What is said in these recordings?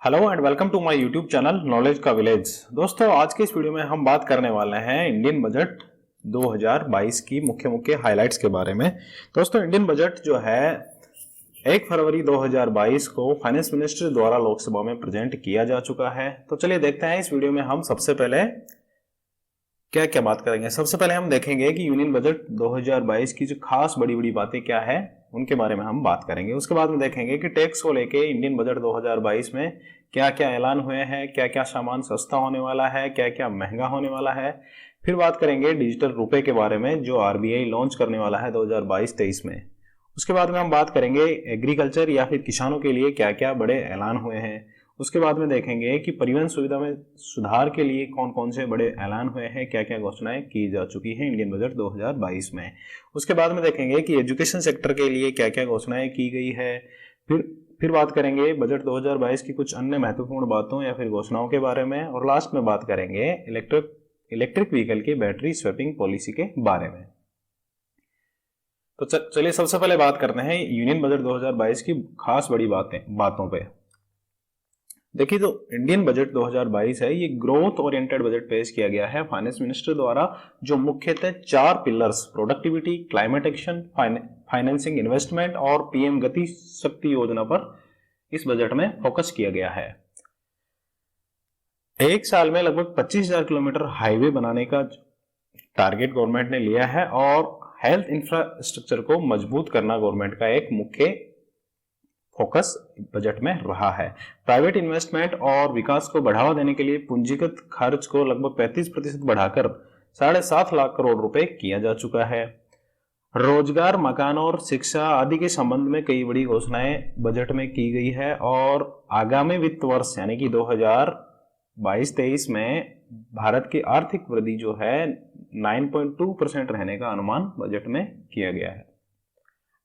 Hello and welcome to my YouTube channel knowledge का village. दोस्तों, आज के इस वीडियो में हम बात करने वाले हैं इंडियन बजट 2022 की मुख्य मुख्य हाइलाइट्स के बारे में। दोस्तों, इंडियन बजट जो है 1 फरवरी 2022 को फाइनेंस मिनिस्टर द्वारा लोकसभा में प्रेजेंट किया जा चुका है। तो चलिए देखते हैं इस वीडियो में हम सबसे पहले क्या क्या बात करेंगे। सबसे पहले हम देखेंगे कि यूनियन बजट 2022 की जो खास बड़ी बड़ी बातें क्या है उनके बारे में हम बात करेंगे। उसके बाद में देखेंगे कि टैक्स को लेके इंडियन बजट 2022 में क्या क्या ऐलान हुए हैं, क्या क्या सामान सस्ता होने वाला है, क्या क्या महंगा होने वाला है। फिर बात करेंगे डिजिटल रुपए के बारे में जो आरबीआई लॉन्च करने वाला है 2022-23 में। उसके बाद में हम बात करेंगे एग्रीकल्चर या फिर किसानों के लिए क्या क्या बड़े ऐलान हुए हैं। उसके बाद में देखेंगे कि परिवहन सुविधा में सुधार के लिए कौन कौन से बड़े ऐलान हुए हैं, क्या क्या घोषणाएं की जा चुकी हैं इंडियन बजट 2022 में। उसके बाद में देखेंगे कि एजुकेशन सेक्टर के लिए क्या क्या घोषणाएं की गई है। फिर बात करेंगे बजट 2022 की कुछ अन्य महत्वपूर्ण बातों या फिर घोषणाओं के बारे में। और लास्ट में बात करेंगे इलेक्ट्रिक व्हीकल की बैटरी स्वैपिंग पॉलिसी के बारे में। तो चलिए सबसे पहले बात करते हैं यूनियन बजट 2022 की खास बड़ी बातों पे। देखिए, तो इंडियन बजट 2022 है, ये ग्रोथ ओरिएंटेड बजट पेश किया गया है फाइनेंस मिनिस्टर द्वारा, जो मुख्यतः 4 pillars productivity, climate action, financing investment और पीएम गति शक्ति योजना पर इस बजट में फोकस किया गया है। एक साल में लगभग 25,000 किलोमीटर हाईवे बनाने का टारगेट गवर्नमेंट ने लिया है और हेल्थ इंफ्रास्ट्रक्चर को मजबूत करना गवर्नमेंट का एक मुख्य फोकस बजट में रहा है। प्राइवेट इन्वेस्टमेंट और विकास को बढ़ावा देने के लिए पूंजीगत खर्च को लगभग 35% बढ़ाकर 7.5 लाख करोड़ रुपए किया जा चुका है। रोजगार, मकान और शिक्षा आदि के संबंध में कई बड़ी घोषणाएं बजट में की गई है और आगामी वित्त वर्ष यानी कि 2022-23 में भारत की आर्थिक वृद्धि जो है 9.2% रहने का अनुमान बजट में किया गया है।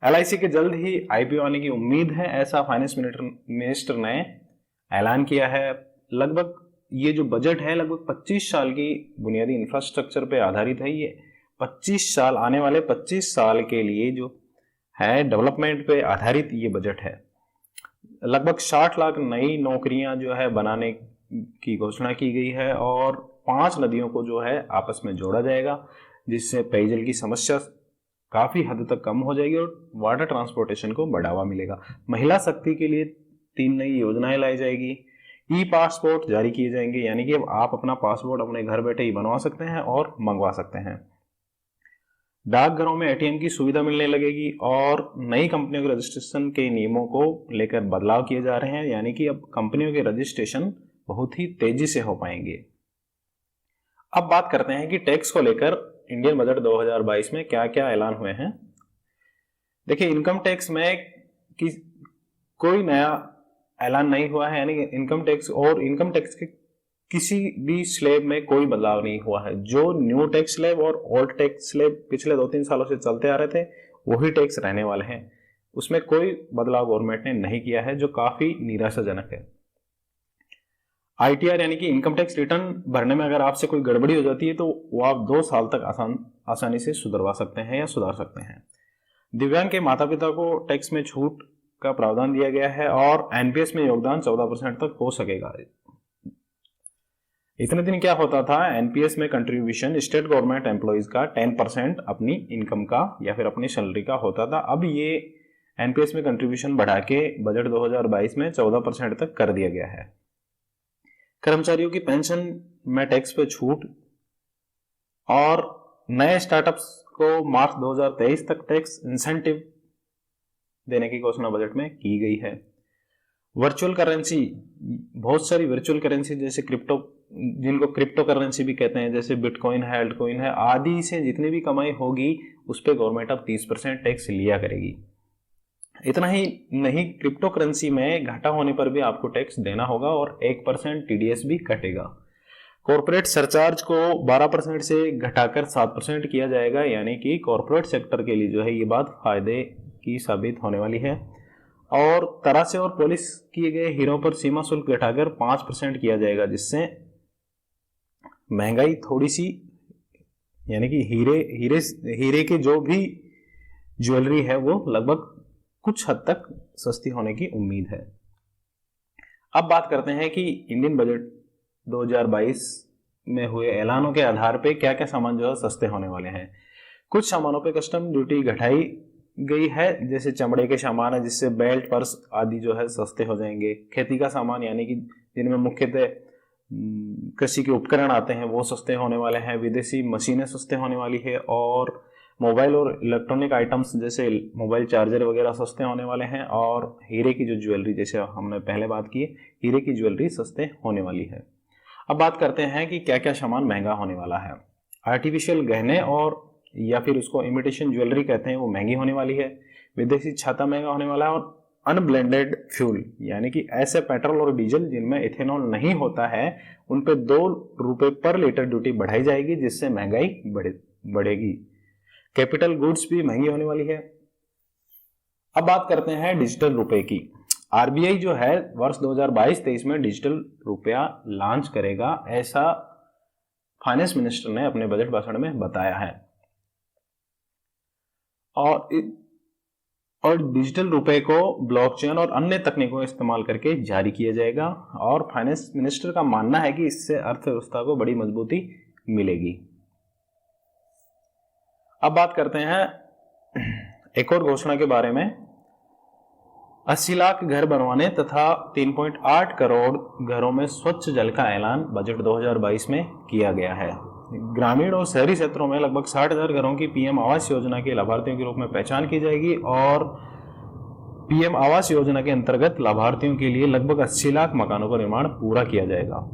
एलआईसी के जल्द ही आईपीओ आने की उम्मीद है, ऐसा फाइनेंस मिनिस्टर ने ऐलान किया है। लगभग ये जो बजट है लगभग 25 साल की बुनियादी इंफ्रास्ट्रक्चर पे आधारित है। ये 25 साल, आने वाले 25 साल के लिए जो है डेवलपमेंट पे आधारित ये बजट है। लगभग 60 लाख नई नौकरियां जो है बनाने की घोषणा की गई है और 5 नदियों को जो है आपस में जोड़ा जाएगा, जिससे पेयजल की समस्या काफी हद तक कम हो जाएगी और वाटर ट्रांसपोर्टेशन को बढ़ावा मिलेगा। महिला शक्ति के लिए 3 नई योजनाएं लाई जाएगी। ई पासपोर्ट जारी किए जाएंगे, यानी कि अब आप अपना पासपोर्ट अपने घर बैठे ही बनवा सकते हैं और मंगवा सकते हैं। डाकघरों में एटीएम की सुविधा मिलने लगेगी और नई कंपनियों के रजिस्ट्रेशन के नियमों को लेकर बदलाव किए जा रहे हैं, यानी कि अब कंपनियों के रजिस्ट्रेशन बहुत ही तेजी से हो पाएंगे। अब बात करते हैं कि टैक्स को लेकर इंडियन बजट 2022 में क्या क्या ऐलान हुए हैं। देखिए, इनकम टैक्स में कोई नया ऐलान नहीं हुआ है, यानी इनकम टैक्स के किसी भी स्लैब में कोई बदलाव नहीं हुआ है। जो न्यू टैक्स स्लैब और ओल्ड टैक्स स्लैब पिछले 2-3 सालों से चलते आ रहे थे वही टैक्स रहने वाले हैं, उसमें कोई बदलाव गवर्नमेंट ने नहीं किया है, जो काफी निराशाजनक है। आईटीआर यानी कि इनकम टैक्स रिटर्न भरने में अगर आपसे कोई गड़बड़ी हो जाती है तो वो आप 2 साल तक आसानी से सुधरवा सकते हैं या सुधार सकते हैं। दिव्यांग के माता पिता को टैक्स में छूट का प्रावधान दिया गया है और एनपीएस में योगदान 14% तक हो सकेगा। इतने दिन क्या होता था, एनपीएस में कंट्रीब्यूशन स्टेट गवर्नमेंट एम्प्लॉइज का 10% अपनी इनकम का या फिर अपनी सैलरी का होता था। अब ये एनपीएस में कंट्रीब्यूशन बढ़ा के बजट 2022 में 14% तक कर दिया गया है। कर्मचारियों की पेंशन में टैक्स पे छूट और नए स्टार्टअप्स को मार्च 2023 तक टैक्स इंसेंटिव देने की घोषणा बजट में की गई है। वर्चुअल करेंसी, बहुत सारी वर्चुअल करेंसी जैसे जिनको क्रिप्टो करेंसी भी कहते हैं, जैसे बिटकॉइन है, अल्टकॉइन है आदि से जितनी भी कमाई होगी उस पर गवर्नमेंट अब 30% टैक्स लिया करेगी। इतना ही नहीं, क्रिप्टो करेंसी में घाटा होने पर भी आपको टैक्स देना होगा और 1% टीडीएस भी कटेगा। कॉर्पोरेट सरचार्ज को 12% से घटाकर 7% किया जाएगा, यानी कि कॉर्पोरेट सेक्टर के लिए जो है ये बात फायदे की साबित होने वाली है। और तरासे और पॉलिश किए गए हीरों पर सीमा शुल्क घटाकर 5% किया जाएगा, जिससे महंगाई थोड़ी सी, यानी कि हीरे की जो भी ज्वेलरी है वो लगभग कुछ हद तक सस्ती होने की उम्मीद है। अब बात करते हैं कि इंडियन बजट 2022 में हुए ऐलानों के आधार पे क्या क्या सामान जो है सस्ते होने वाले हैं। कुछ सामानों पे कस्टम ड्यूटी घटाई गई है, जैसे चमड़े के सामान है जिससे बेल्ट पर्स आदि जो है सस्ते हो जाएंगे। खेती का सामान यानी कि जिनमें मुख्यतः कृषि के उपकरण आते हैं वो सस्ते होने वाले हैं। विदेशी मशीनें सस्ते होने वाली है और मोबाइल और इलेक्ट्रॉनिक आइटम्स जैसे मोबाइल चार्जर वगैरह सस्ते होने वाले हैं। और हीरे की जो ज्वेलरी, जैसे हमने पहले बात की, हीरे की ज्वेलरी सस्ते होने वाली है। अब बात करते हैं कि क्या क्या सामान महंगा होने वाला है। आर्टिफिशियल गहने और या फिर उसको इमिटेशन ज्वेलरी कहते हैं, वो महंगी होने वाली है। विदेशी छाता महंगा होने वाला है। और अनब्लेंडेड फ्यूल यानी कि ऐसे पेट्रोल और डीजल जिनमें इथेनॉल नहीं होता है, उन पे 2 रुपए पर लीटर ड्यूटी बढ़ाई जाएगी, जिससे महंगाई बढ़ेगी। कैपिटल गुड्स भी महंगी होने वाली है। अब बात करते हैं डिजिटल रुपए की। आरबीआई जो है वर्ष 2022-23 में डिजिटल रुपया लॉन्च करेगा, ऐसा फाइनेंस मिनिस्टर ने अपने बजट भाषण में बताया है। और डिजिटल रुपए को ब्लॉकचेन और अन्य तकनीकों का इस्तेमाल करके जारी किया जाएगा। और फाइनेंस मिनिस्टर का मानना है कि इससे अर्थव्यवस्था को बड़ी मजबूती मिलेगी। अब बात करते हैं एक और घोषणा के बारे में। 80 लाख घर बनवाने तथा 3.8 करोड़ घरों में स्वच्छ जल का ऐलान बजट 2022 में किया गया है। ग्रामीण और शहरी क्षेत्रों में लगभग 60,000 घरों की पीएम आवास योजना के लाभार्थियों के रूप में पहचान की जाएगी। और पीएम आवास योजना के अंतर्गत लाभार्थियों के लिए लगभग 80 लाख मकानों का निर्माण पूरा किया जाएगा।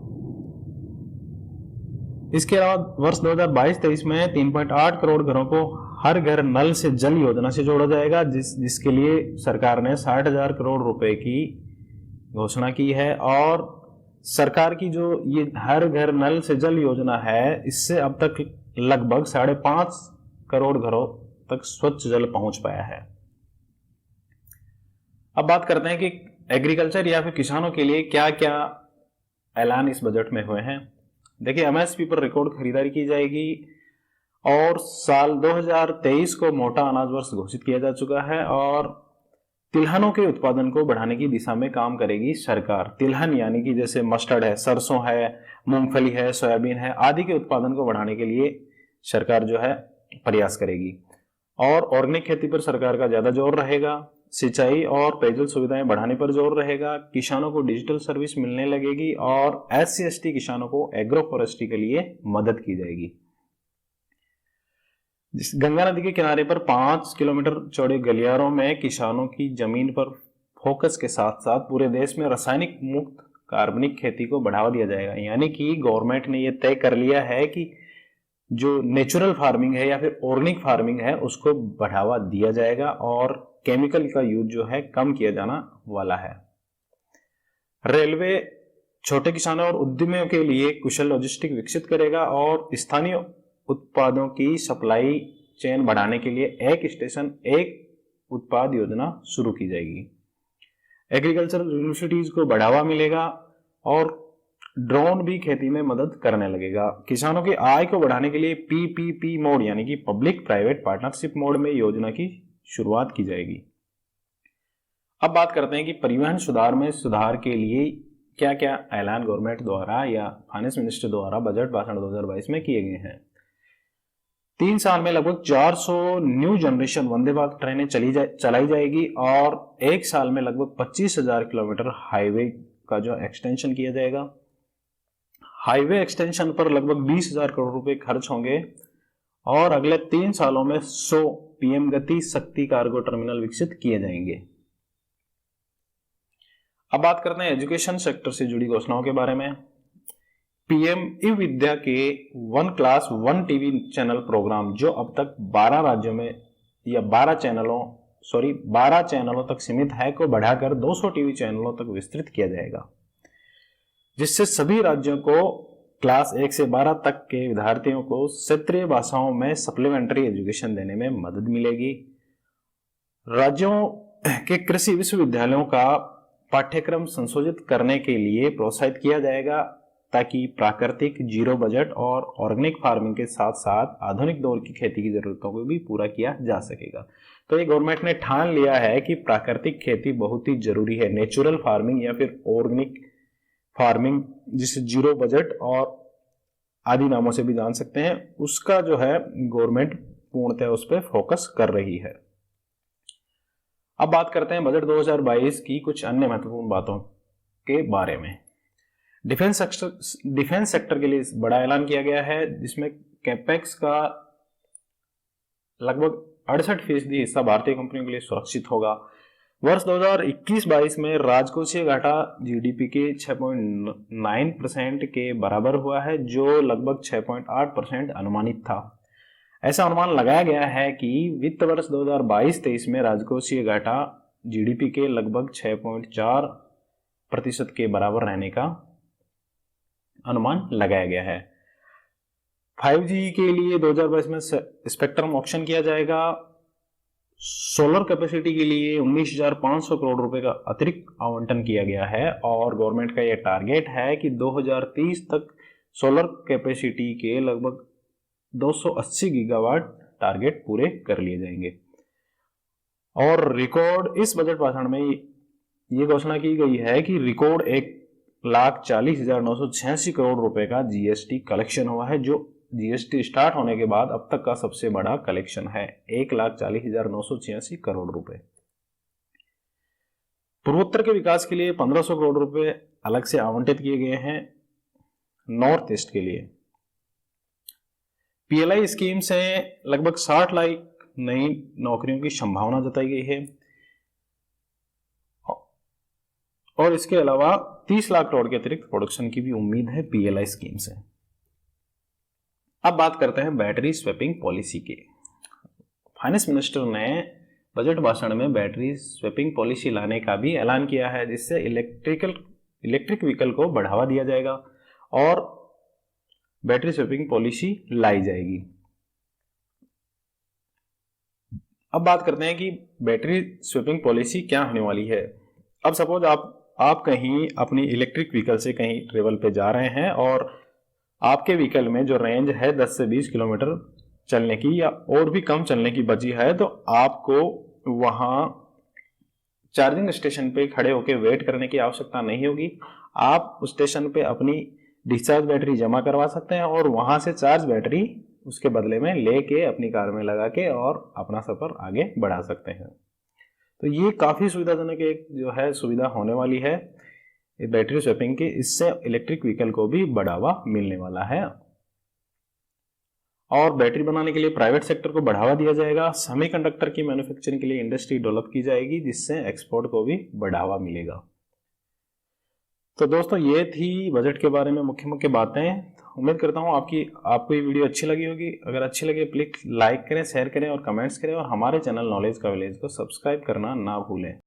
इसके अलावा वर्ष 2022-23 में 3.8 करोड़ घरों को हर घर नल से जल योजना से जोड़ा जाएगा, जिसके लिए सरकार ने 60,000 करोड़ रुपए की घोषणा की है। और सरकार की जो ये हर घर नल से जल योजना है, इससे अब तक लगभग 5.5 करोड़ घरों तक स्वच्छ जल पहुंच पाया है। अब बात करते हैं कि एग्रीकल्चर या फिर किसानों के लिए क्या क्या ऐलान इस बजट में हुए हैं। देखिए, एमएसपी पर रिकॉर्ड खरीदारी की जाएगी और साल 2023 को मोटा अनाज वर्ष घोषित किया जा चुका है। और तिलहनों के उत्पादन को बढ़ाने की दिशा में काम करेगी सरकार। तिलहन यानी कि जैसे मस्टर्ड है, सरसों है, मूंगफली है, सोयाबीन है आदि के उत्पादन को बढ़ाने के लिए सरकार जो है प्रयास करेगी। और ऑर्गेनिक खेती पर सरकार का ज्यादा जोर रहेगा। सिंचाई और पेयजल सुविधाएं बढ़ाने पर जोर रहेगा। किसानों को डिजिटल सर्विस मिलने लगेगी और SC/ST किसानों को एग्रो फॉरेस्ट्री के लिए मदद की जाएगी। गंगा नदी के किनारे पर 5 किलोमीटर चौड़े गलियारों में किसानों की जमीन पर फोकस के साथ साथ पूरे देश में रासायनिक मुक्त कार्बनिक खेती को बढ़ावा दिया जाएगा। यानी कि गवर्नमेंट ने यह तय कर लिया है कि जो नेचुरल फार्मिंग है या फिर ऑर्गेनिक फार्मिंग है उसको बढ़ावा दिया जाएगा और केमिकल का यूज जो है कम किया जाना वाला है। रेलवे छोटे किसानों और उद्यमियों के लिए कुशल लॉजिस्टिक विकसित करेगा और स्थानीय उत्पादों की सप्लाई चेन बढ़ाने के लिए एक स्टेशन एक उत्पाद योजना शुरू की जाएगी। एग्रीकल्चरल यूनिवर्सिटीज को बढ़ावा मिलेगा और ड्रोन भी खेती में मदद करने लगेगा। किसानों की आय को बढ़ाने के लिए PPP मोड यानी कि पब्लिक प्राइवेट पार्टनरशिप मोड में योजना की शुरुआत की जाएगी। अब बात करते हैं कि परिवहन सुधार में सुधार के लिए क्या क्या ऐलान गवर्नमेंट द्वारा या फाइनेंस मिनिस्टर द्वारा बजट भाषण 2022 में किए गए हैं। 3 साल में लगभग 400 न्यू जनरेशन वंदे भारत ट्रेनें चलाई जाएगी और 1 साल में लगभग 25,000 किलोमीटर हाईवे का जो एक्सटेंशन किया जाएगा। हाईवे एक्सटेंशन पर लगभग 20,000 करोड़ रुपए खर्च होंगे और अगले 3 सालों में 100 PM गति शक्ति कार्गो टर्मिनल विकसित किए जाएंगे। अब बात करते हैं एजुकेशन सेक्टर से जुड़ी घोषणाओं के बारे में। PM ई विद्या के 1 क्लास 1 टीवी चैनल प्रोग्राम जो अब तक 12 राज्यों में या 12 चैनलों तक सीमित है को बढ़ाकर 200 टीवी चैनलों तक विस्तृत किया जाएगा, जिससे सभी राज्यों को क्लास 1 से 12 तक के विद्यार्थियों को क्षेत्रीय भाषाओं में सप्लीमेंट्री एजुकेशन देने में मदद मिलेगी। राज्यों के कृषि विश्वविद्यालयों का पाठ्यक्रम संशोधित करने के लिए प्रोत्साहित किया जाएगा ताकि प्राकृतिक, जीरो बजट और ऑर्गेनिक फार्मिंग के साथ साथ आधुनिक दौर की खेती की जरूरतों को भी पूरा किया जा सकेगा। तो ये गवर्नमेंट ने ठान लिया है कि प्राकृतिक खेती बहुत ही जरूरी है। नेचुरल फार्मिंग या फिर ऑर्गेनिक फार्मिंग, जिसे जीरो बजट और आदि नामों से भी जान सकते हैं, उसका जो है गवर्नमेंट पूर्णतः उस पर फोकस कर रही है। अब बात करते हैं बजट 2022 की कुछ अन्य महत्वपूर्ण बातों के बारे में। डिफेंस सेक्टर के लिए बड़ा ऐलान किया गया है, जिसमें कैपेक्स का लगभग 68% हिस्सा भारतीय कंपनियों के लिए सुरक्षित होगा। वर्ष 2021-22 में राजकोषीय घाटा जीडीपी के 6.9% के बराबर हुआ है, जो लगभग 6.8% अनुमानित था। ऐसा अनुमान लगाया गया है कि वित्त वर्ष 2022-23 में राजकोषीय घाटा जीडीपी के लगभग 6.4% के बराबर रहने का अनुमान लगाया गया है। 5G के लिए 2022 में स्पेक्ट्रम ऑक्शन किया जाएगा। सोलर कैपेसिटी के लिए 19,500 करोड़ रुपए का अतिरिक्त आवंटन किया गया है और गवर्नमेंट का यह टारगेट है कि 2030 तक सोलर कैपेसिटी के लगभग 280 गीगावाट टारगेट पूरे कर लिए जाएंगे। और रिकॉर्ड इस बजट भाषण में ये घोषणा की गई है कि रिकॉर्ड 1,40,986 करोड़ रुपए का जीएसटी कलेक्शन हुआ है, जो जीएसटी स्टार्ट होने के बाद अब तक का सबसे बड़ा कलेक्शन है, 1,40,986 करोड़ रुपए। पूर्वोत्तर के विकास के लिए 1,500 करोड़ रुपए अलग से आवंटित किए गए हैं। नॉर्थ ईस्ट के लिए पीएलआई स्कीम से लगभग 60 लाख नई नौकरियों की संभावना जताई गई है और इसके अलावा 30 लाख करोड़ के अतिरिक्त प्रोडक्शन की भी उम्मीद है पीएलआई स्कीम से। अब बात करते हैं बैटरी स्वैपिंग पॉलिसी की। फाइनेंस मिनिस्टर ने बजट भाषण में बैटरी स्वैपिंग पॉलिसी लाने का भी ऐलान किया है, जिससे इलेक्ट्रिक व्हीकल को बढ़ावा दिया जाएगा और बैटरी स्वैपिंग पॉलिसी लाई जाएगी। अब बात करते हैं कि बैटरी स्वैपिंग पॉलिसी क्या होने वाली है। अब सपोज आप कहीं अपनी इलेक्ट्रिक व्हीकल से कहीं ट्रेवल पे जा रहे हैं और आपके व्हीकल में जो रेंज है 10 से 20 किलोमीटर चलने की या और भी कम चलने की बची है, तो आपको वहां चार्जिंग स्टेशन पे खड़े होकर वेट करने की आवश्यकता नहीं होगी। आप उस स्टेशन पे अपनी डिस्चार्ज बैटरी जमा करवा सकते हैं और वहां से चार्ज बैटरी उसके बदले में लेके अपनी कार में लगा के और अपना सफर आगे बढ़ा सकते हैं। तो ये काफी सुविधाजनक एक जो है सुविधा होने वाली है बैटरी स्वैपिंग की। इससे इलेक्ट्रिक व्हीकल को भी बढ़ावा मिलने वाला है और बैटरी बनाने के लिए प्राइवेट सेक्टर को बढ़ावा दिया जाएगा। सेमीकंडक्टर की मैन्युफैक्चरिंग के लिए इंडस्ट्री डेवलप की जाएगी, जिससे एक्सपोर्ट को भी बढ़ावा मिलेगा। तो दोस्तों, ये थी बजट के बारे में मुख्य मुख्य बातें। उम्मीद करता हूँ आपको ये वीडियो अच्छी लगी होगी। अगर अच्छी लगे प्लीज लाइक करें, शेयर करें और कमेंट्स करें और हमारे चैनल नॉलेज का विलेज को सब्सक्राइब करना ना भूलें।